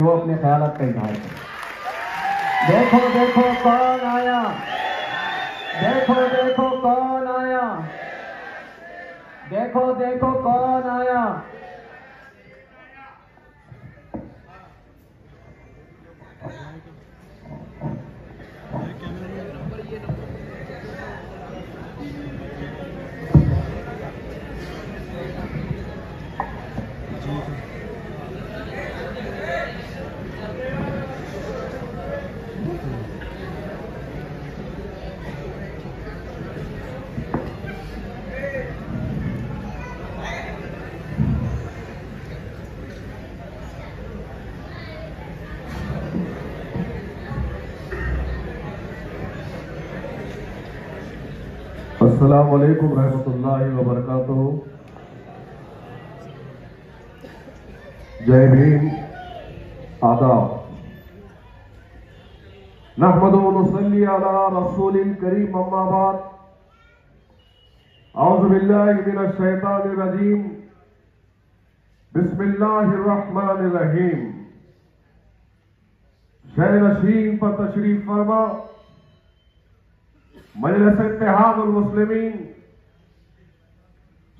वो अपने ख्यालात का इजहार करें। देखो देखो कौन आया, देखो देखो कौन आया, देखो देखो कौन आया। अस्सलामु अलैकुम रहमतुल्लाहि व बरकातुहू। जय भीम, आदाब। नहमदु व नुसल्ली अला रसूलिल करीम, अम्मा बाद। औज़ु बिल्लाहि मिनश शैतानिर रजीम, बिस्मिल्लाहिर रहमानिर रहीम। शहर नशीन पर तशरीफ फरमा मजलिस इत्तेहादुल मुस्लिमीन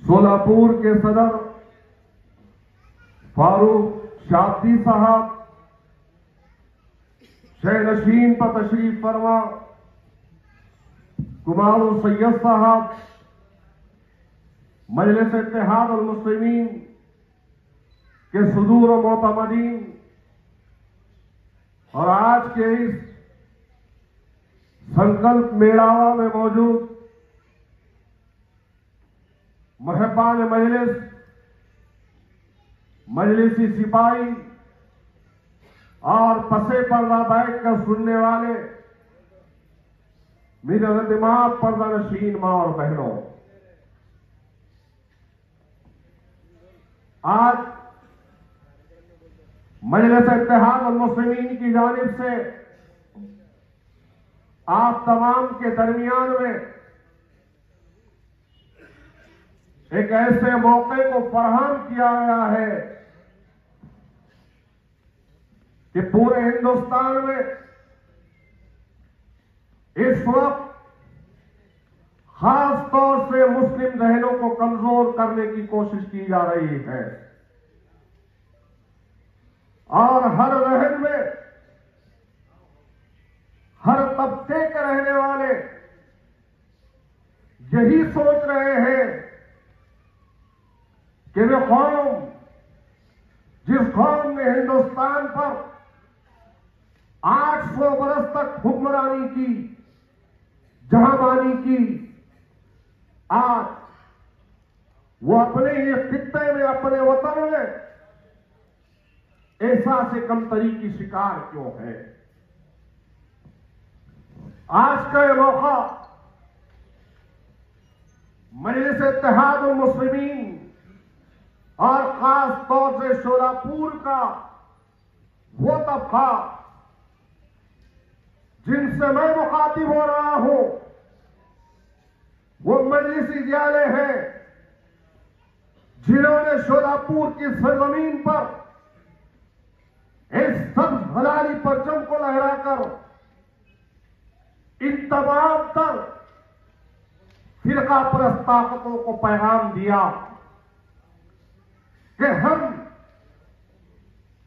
सोलापुर के सदर फारूक शाब्दी साहब, शहर नशीन पर तशरीफ फरमा कुमारुल सैयद साहब, मजलिस इत्तेहादुल मुस्लिमीन के सुदूर व मोतमदीन, और आज के इस संकल्प मेड़ावा में मौजूद मुहिब्बान मजलिस, मजलिसी सिपाही और पसे पर्दा बैठ कर सुनने वाले मेरे दिमाग पर्दा नशीन मां और बहनों, आज मजलिस इत्तेहादुल मुस्लिमीन की जानिब से आप तमाम के दरमियान में एक ऐसे मौके को फराहम किया गया है कि पूरे हिंदुस्तान में इस वक्त खास तौर से मुस्लिम जहनों को कमजोर करने की कोशिश की जा रही है, और हर जहन में हर तबके के रहने वाले यही सोच रहे हैं कि वे कौम, जिस कौम ने हिंदुस्तान पर 800 बरस तक हुक्मरानी की, जहांबानी की, आज वो अपने ही खित्ते में, अपने वतन में एहसास कमतरी की शिकार क्यों है। आज का ये मौका मजलिस इत्तेहादुल मुस्लिमीन और खास तौर से शोलापुर का वो तबका जिनसे मैं मुखातिब हो रहा हूं, वो मजलिसी विद्यालय है जिन्होंने शोलापुर की सरजमीन पर इस सब हलाली परचम को लहराकर इन तमाम तर फिरका परस्त ताकतों को पैगाम दिया कि हम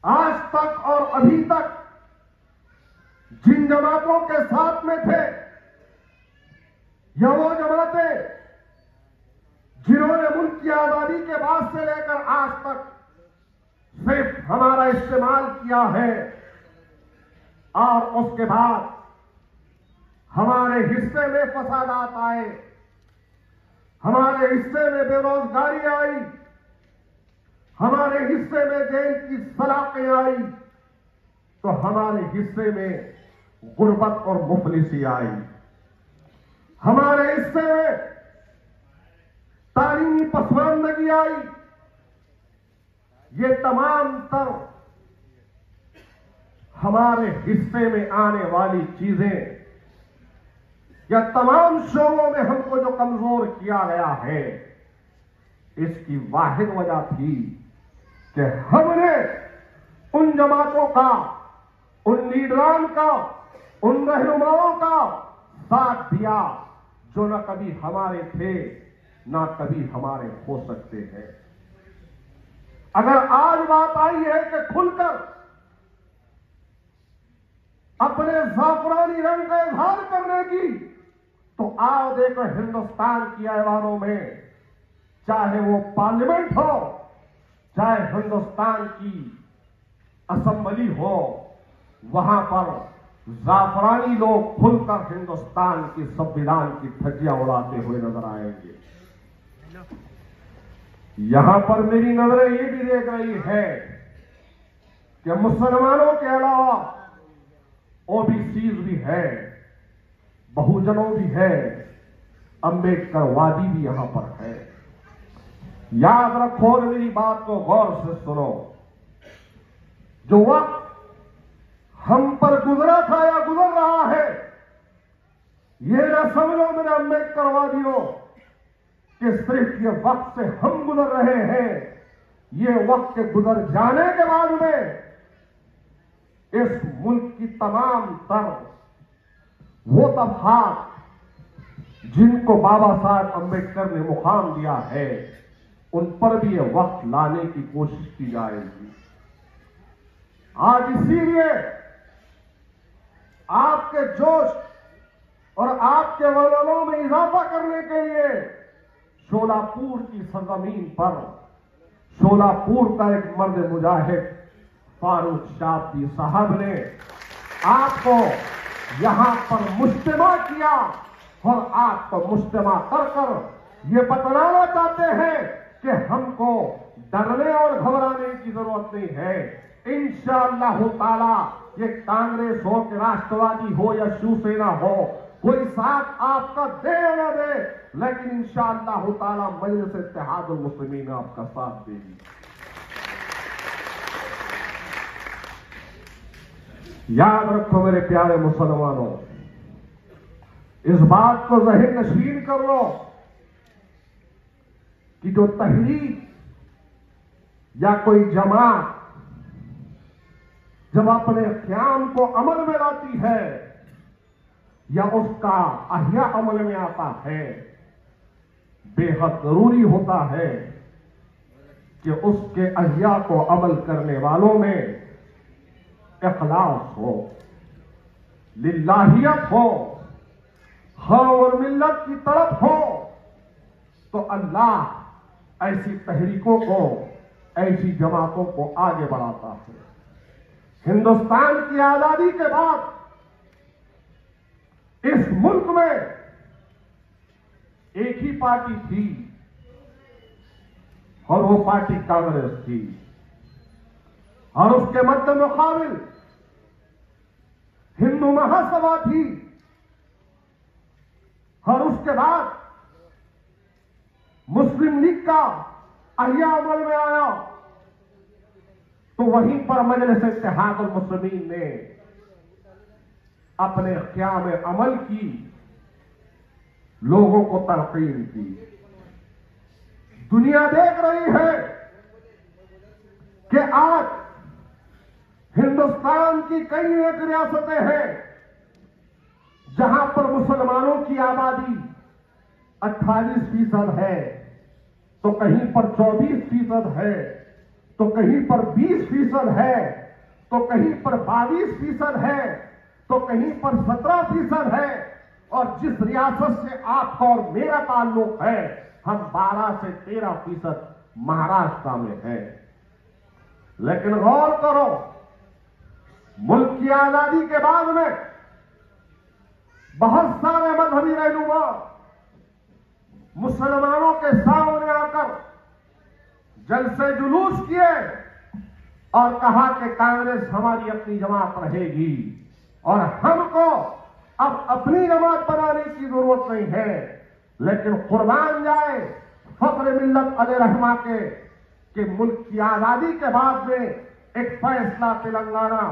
आज तक और अभी तक जिन जमातों के साथ में थे, या वो जमातें जिन्होंने मुल्क की आजादी के बाद से लेकर आज तक सिर्फ हमारा इस्तेमाल किया है, और उसके बाद हमारे हिस्से में फसादात आए, हमारे हिस्से में बेरोजगारी आई, हमारे हिस्से में जेल की सलाखें आई, तो हमारे हिस्से में गुर्बत और मुफलिसी आई, हमारे हिस्से में तालीमी पसमानदगी आई। ये तमाम तर हमारे हिस्से में आने वाली चीजें, या तमाम शोबों में हमको जो कमजोर किया गया है, इसकी वाहिद वजह थी कि हमने उन जमातों का, उन लीडरान का, उन रहनुमाओं का साथ दिया जो न कभी हमारे थे ना कभी हमारे हो सकते हैं। अगर आज बात आई है कि खुलकर अपने जाफरानी रंग का इजहार करने की, तो आओ देखो हिंदुस्तान की ऐवानों में, चाहे वो पार्लियामेंट हो, चाहे हिंदुस्तान की असेंबली हो, वहां पर जाफरानी लोग खुलकर हिंदुस्तान की संविधान की धज्जियां उड़ाते हुए नजर आएंगे। यहां पर मेरी नजरें ये भी देख रही है कि मुसलमानों के अलावा ओबीसीज भी है, बहुजनों भी है, अम्बेडकरवादी भी यहां पर है। याद रखो और मेरी बात को गौर से सुनो। जो वक्त हम पर गुजरा था या गुजर रहा है, ये ना समझो मेरे अम्बेडकरवादियों कि सिर्फ ये वक्त से हम गुजर रहे हैं। ये वक्त के गुजर जाने के बाद में इस मुल्क की तमाम तर वो तबकात जिनको बाबा साहब अम्बेडकर ने मुकाम दिया है, उन पर भी ये वक्त लाने की कोशिश की जाएगी। आज इसीलिए आपके जोश और आपके वलवलों में इजाफा करने के लिए शोलापुर की सरजमीन पर शोलापुर का एक मर्द मुजाहिद फारूक शाब्दी साहब ने आपको यहां पर मुज्तमा किया और आपको मुज्तमा कर कर ये बतलाना चाहते हैं कि हमको डरने और घबराने की जरूरत नहीं है। इंशाअल्लाह ताला ये कांग्रेस हो कि राष्ट्रवादी हो या शिवसेना हो, कोई साथ आपका दे न दे, लेकिन इंशाअल्लाह ताला मजलिस इत्तेहादुल मुस्लिमीन आपका साथ देगी। याद रखो मेरे प्यारे मुसलमानों, इस बात को ज़हन नशीन कर लो कि जो तहरीक या कोई जमात जब अपने क़याम को अमल में लाती है या उसका अहिया अमल में आता है, बेहद जरूरी होता है कि उसके अहिया को अमल करने वालों में इखलास हो, लिल्लाहियत हो, खौफ और मिल्लत की तरफ हो, तो अल्लाह ऐसी तहरीकों को, ऐसी जमातों को आगे बढ़ाता है। हिंदुस्तान की आजादी के बाद इस मुल्क में एक ही पार्टी थी और वो पार्टी कांग्रेस थी, और उसके मद्दे मुकाबिल हिंदू महासभा थी, और उसके बाद मुस्लिम लीग का अहिया अमल में आया, तो वहीं पर मजलिस इत्तेहादुल मुस्लिमीन ने अपने क़याम अमल की, लोगों को तलकीन की। दुनिया देख रही है कि आज हिंदुस्तान की कई एक रियासतें हैं जहां पर मुसलमानों की आबादी 28% है, तो कहीं पर 24% है, तो कहीं पर 20% है, तो कहीं पर 22% है, तो कहीं पर 17% है, और जिस रियासत से आपका और मेरा ताल्लुक है, हम 12 से 13% महाराष्ट्र में है। लेकिन गौर करो, मुल्क की आजादी के बाद में बहुत सारे मजहबी रहनुमा मुसलमानों के सामने आकर जलसे जुलूस किए और कहा कि कांग्रेस हमारी अपनी जमात रहेगी और हमको अब अपनी जमात बनाने की जरूरत नहीं है। लेकिन कुर्बान जाए फख्र मिल्लत अलैहिर्रहमा के मुल्क की आजादी के बाद में एक फैसला तेलंगाना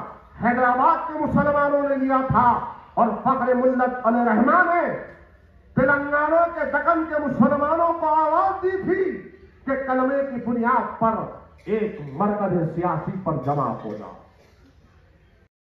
हैदराबाद के मुसलमानों ने लिया था, और फख्र मिल्लत अलैहिर्रहमा ने तेलंगाना के दक्कन के मुसलमानों को आवाज दी थी कि कलमे की बुनियाद पर एक मरकज सियासी पर जमा हो जाओ।